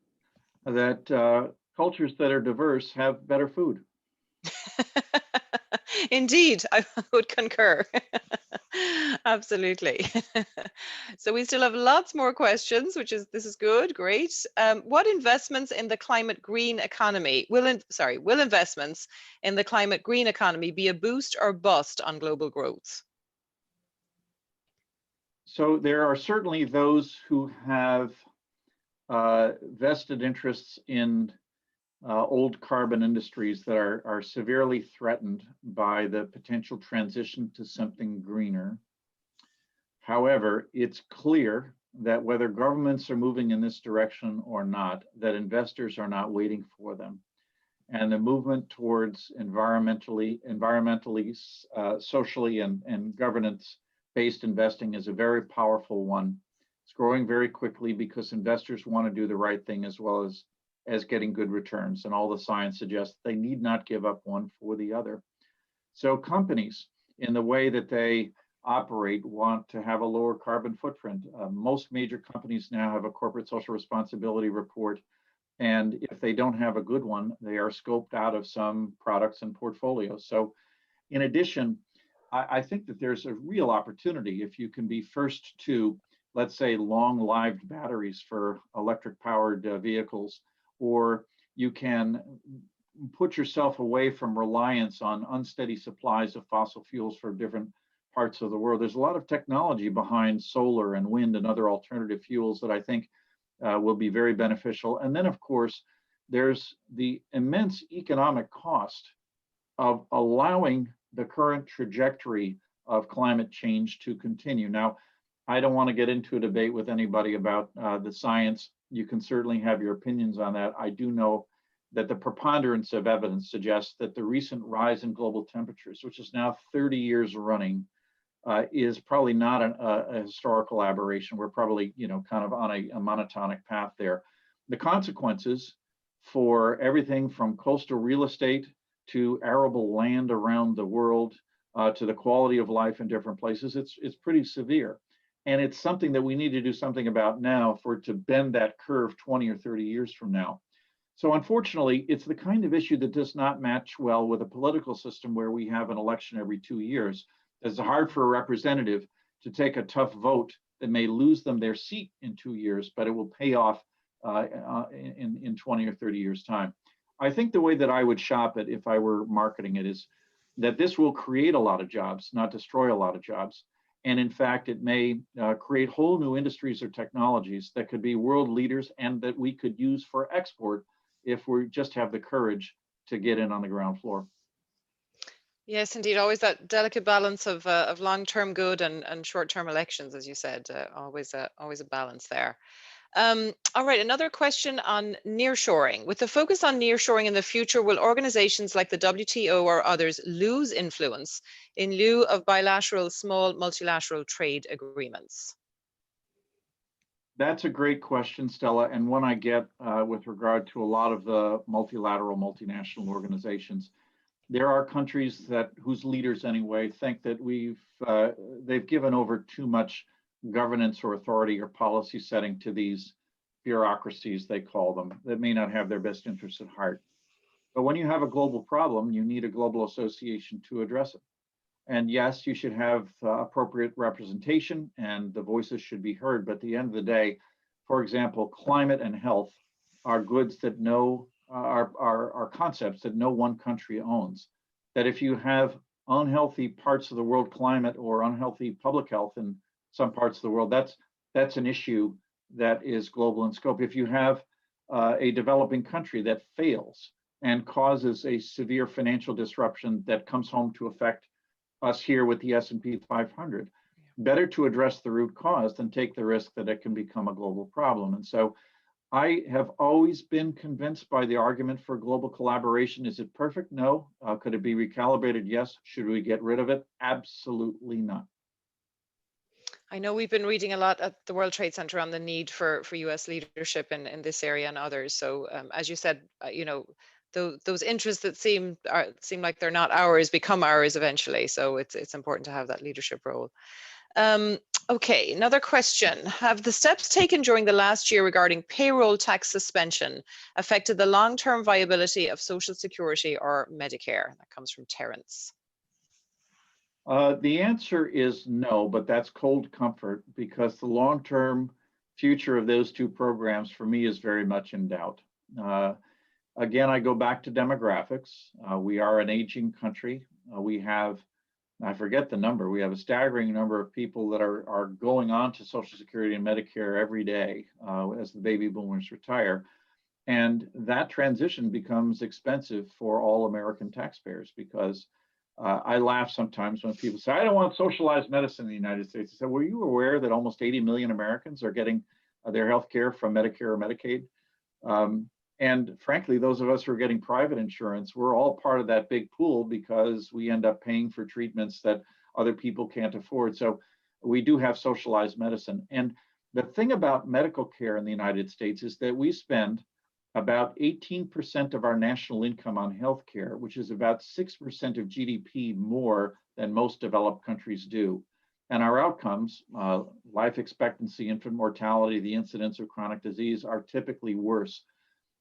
that cultures that are diverse have better food. Indeed, I would concur. Absolutely. So we still have lots more questions, this is good, great. What investments in the climate green economy will investments in the climate green economy be a boost or bust on global growth? So there are certainly those who have vested interests in old carbon industries that are severely threatened by the potential transition to something greener. However, it's clear that whether governments are moving in this direction or not, that investors are not waiting for them. And the movement towards environmentally, socially, and governance-based investing is a very powerful one. It's growing very quickly because investors want to do the right thing as well as getting good returns. And all the science suggests they need not give up one for the other. So companies, in the way that they operate, want to have a lower carbon footprint. Most major companies now have a corporate social responsibility report. And if they don't have a good one, they are scoped out of some products and portfolios. So in addition, I think that there's a real opportunity if you can be first to, let's say, long-lived batteries for electric-powered vehicles, or you can put yourself away from reliance on unsteady supplies of fossil fuels for different parts of the world. There's a lot of technology behind solar and wind and other alternative fuels that I think will be very beneficial. And then, of course, there's the immense economic cost of allowing the current trajectory of climate change to continue. Now, I don't want to get into a debate with anybody about the science. You can certainly have your opinions on that. I do know that the preponderance of evidence suggests that the recent rise in global temperatures, which is now 30 years running, is probably not a historical aberration. We're probably, kind of on a monotonic path there. The consequences for everything from coastal real estate to arable land around the world to the quality of life in different places, it's pretty severe. And it's something that we need to do something about now for it to bend that curve 20 or 30 years from now. So unfortunately, it's the kind of issue that does not match well with a political system where we have an election every 2 years. It's hard for a representative to take a tough vote that may lose them their seat in 2 years, but it will pay off in 20 or 30 years' time. I think the way that I would shop it if I were marketing it is that this will create a lot of jobs, not destroy a lot of jobs. And in fact, it may create whole new industries or technologies that could be world leaders and that we could use for export if we just have the courage to get in on the ground floor. Yes, indeed. Always that delicate balance of long-term good and short-term elections, as you said. Always a balance there. All right, another question on nearshoring. With the focus on nearshoring in the future, will organizations like the WTO or others lose influence in lieu of bilateral small multilateral trade agreements? That's a great question, Stella, and one I get with regard to a lot of the multilateral, multinational organizations. There are countries that whose leaders anyway think that they've given over too much governance or authority or policy setting to these bureaucracies, they call them, that may not have their best interests at heart. But when you have a global problem, you need a global association to address it. And yes, you should have appropriate representation and the voices should be heard. But at the end of the day, for example, climate and health are goods that are concepts that no one country owns. That if you have unhealthy parts of the world climate or unhealthy public health in some parts of the world, that's an issue that is global in scope. If you have a developing country that fails and causes a severe financial disruption that comes home to affect us here with the S&P 500. Better to address the root cause than take the risk that it can become a global problem. And so I have always been convinced by the argument for global collaboration. Is it perfect? No. Could it be recalibrated? Yes. Should we get rid of it? Absolutely not. I know we've been reading a lot at the World Trade Center on the need for US leadership in this area and others. So as you said, those interests that seem like they're not ours become ours eventually. So it's important to have that leadership role. Okay, another question. Have the steps taken during the last year regarding payroll tax suspension affected the long-term viability of Social Security or Medicare? That comes from Terence. The answer is no, but that's cold comfort because the long-term future of those two programs for me is very much in doubt. Again, I go back to demographics. We are an aging country. We have, I forget the number, we have a staggering number of people that are going on to Social Security and Medicare every day as the baby boomers retire. And that transition becomes expensive for all American taxpayers because I laugh sometimes when people say, I don't want socialized medicine in the United States. I said, were you aware that almost 80 million Americans are getting their health care from Medicare or Medicaid? And frankly, those of us who are getting private insurance, we're all part of that big pool because we end up paying for treatments that other people can't afford. So we do have socialized medicine. And the thing about medical care in the United States is that we spend about 18% of our national income on healthcare, which is about 6% of GDP more than most developed countries do. And our outcomes, life expectancy, infant mortality, the incidence of chronic disease are typically worse.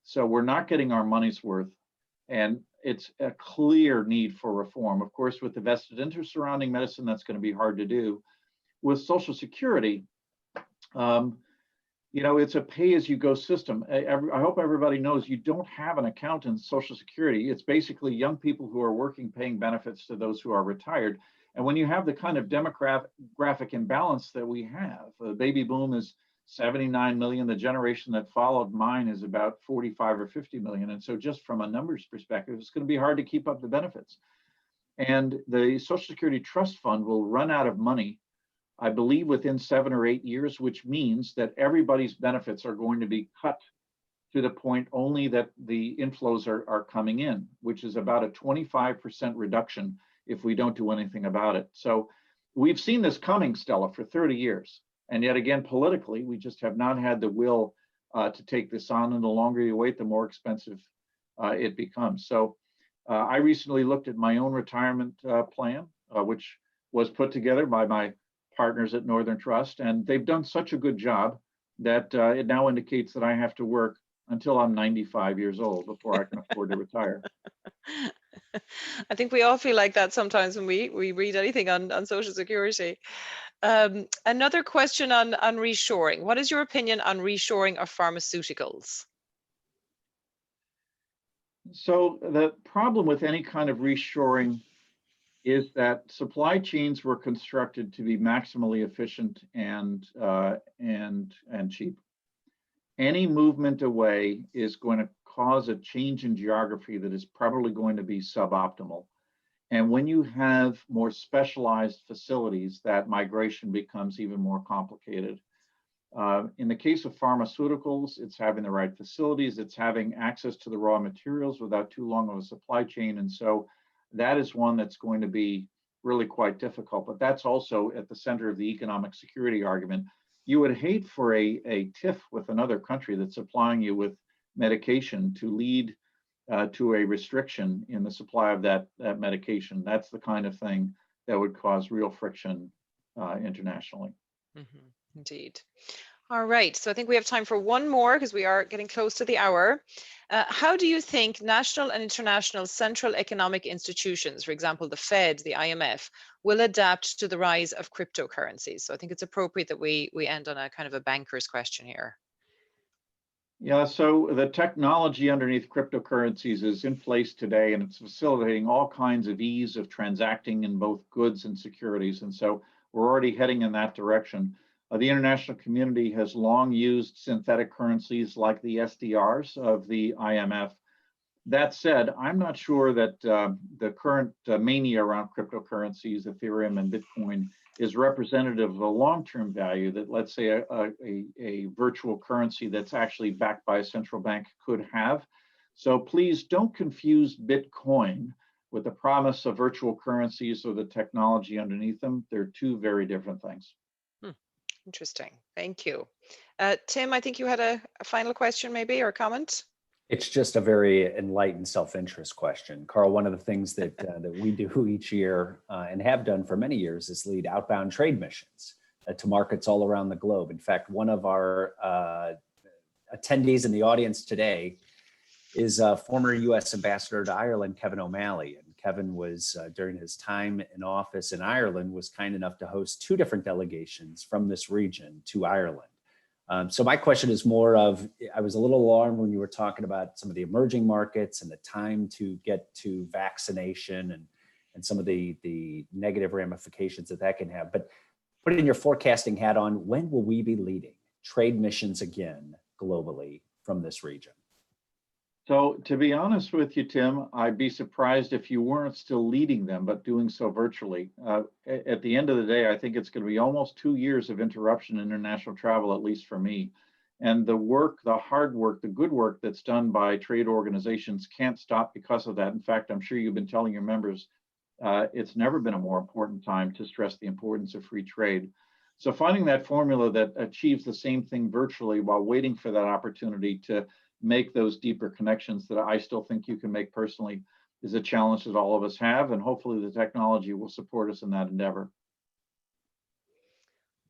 So we're not getting our money's worth, and it's a clear need for reform. Of course, with the vested interest surrounding medicine, that's going to be hard to do. With Social Security, it's a pay-as-you-go system. I hope everybody knows you don't have an account in Social Security. It's basically young people who are working paying benefits to those who are retired. And when you have the kind of demographic imbalance that we have, the baby boom is 79 million. The generation that followed mine is about 45 or 50 million. And so just from a numbers perspective, it's going to be hard to keep up the benefits. And the Social Security Trust Fund will run out of money, I believe, within 7 or 8 years, which means that everybody's benefits are going to be cut to the point only that the inflows are coming in, which is about a 25% reduction if we don't do anything about it. So we've seen this coming, Stella, for 30 years. And yet again, politically, we just have not had the will to take this on. And the longer you wait, the more expensive it becomes. So I recently looked at my own retirement plan, which was put together by my partners at Northern Trust. And they've done such a good job that it now indicates that I have to work until I'm 95 years old before I can afford to retire. I think we all feel like that sometimes when we read anything on Social Security. Another question on reshoring. What is your opinion on reshoring of pharmaceuticals? So the problem with any kind of reshoring is that supply chains were constructed to be maximally efficient and cheap. Any movement away is going to cause a change in geography that is probably going to be suboptimal. And when you have more specialized facilities, that migration becomes even more complicated. In the case of pharmaceuticals, it's having the right facilities, it's having access to the raw materials without too long of a supply chain. And so that is one that's going to be really quite difficult, but that's also at the center of the economic security argument. You would hate for a tiff with another country that's supplying you with medication to lead to a restriction in the supply of that medication. That's the kind of thing that would cause real friction internationally. Mm-hmm. Indeed. All right, so I think we have time for one more because we are getting close to the hour. How do you think national and international central economic institutions, for example, the Fed, the IMF, will adapt to the rise of cryptocurrencies? So I think it's appropriate that we end on a kind of a banker's question here. Yeah, so the technology underneath cryptocurrencies is in place today, and it's facilitating all kinds of ease of transacting in both goods and securities. And so we're already heading in that direction. The international community has long used synthetic currencies like the SDRs of the IMF. That said, I'm not sure that the current mania around cryptocurrencies, Ethereum and Bitcoin, is representative of a long-term value that, let's say, a virtual currency that's actually backed by a central bank could have. So please don't confuse Bitcoin with the promise of virtual currencies or the technology underneath them. They're two very different things. Interesting. Thank you. Tim, I think you had a final question maybe or comment? It's just a very enlightened self-interest question. Carl, one of the things that we do each year and have done for many years is lead outbound trade missions to markets all around the globe. In fact, one of our attendees in the audience today is former U.S. Ambassador to Ireland, Kevin O'Malley. And Kevin was, during his time in office in Ireland, was kind enough to host 2 different delegations from this region to Ireland. So my question is more of, I was a little alarmed when you were talking about some of the emerging markets and the time to get to vaccination and some of the negative ramifications that can have. But putting your forecasting hat on, when will we be leading trade missions again globally from this region? So to be honest with you, Tim, I'd be surprised if you weren't still leading them, but doing so virtually. At the end of the day, I think it's going to be almost 2 years of interruption in international travel, at least for me. And the work, the hard work, the good work that's done by trade organizations can't stop because of that. In fact, I'm sure you've been telling your members it's never been a more important time to stress the importance of free trade. So finding that formula that achieves the same thing virtually while waiting for that opportunity to make those deeper connections that I still think you can make personally is a challenge that all of us have, and hopefully the technology will support us in that endeavor.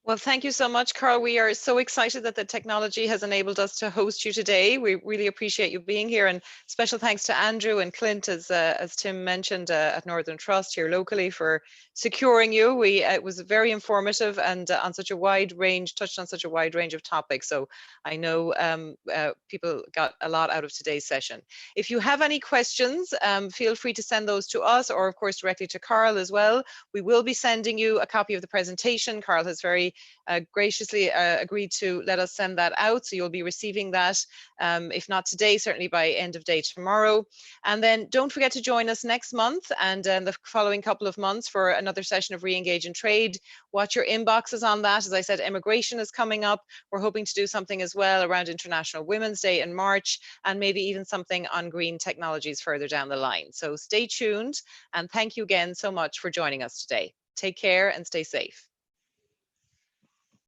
Well, thank you so much, Carl. We are so excited that the technology has enabled us to host you today. We really appreciate you being here, and special thanks to Andrew and Clint, as Tim mentioned, at Northern Trust here locally for securing you. It was very informative and on such a wide range, touched on such a wide range of topics. So I know people got a lot out of today's session. If you have any questions, feel free to send those to us, or of course directly to Carl as well. We will be sending you a copy of the presentation. Carl has very graciously agreed to let us send that out, so you'll be receiving that, if not today, certainly by end of day tomorrow. And then don't forget to join us next month and the following couple of months for another session of Re-engage in Trade. Watch your inboxes on that. As I said, immigration is coming up. We're hoping to do something as well around International Women's Day in March, and maybe even something on green technologies further down the line. So stay tuned, and thank you again so much for joining us today. Take care and stay safe.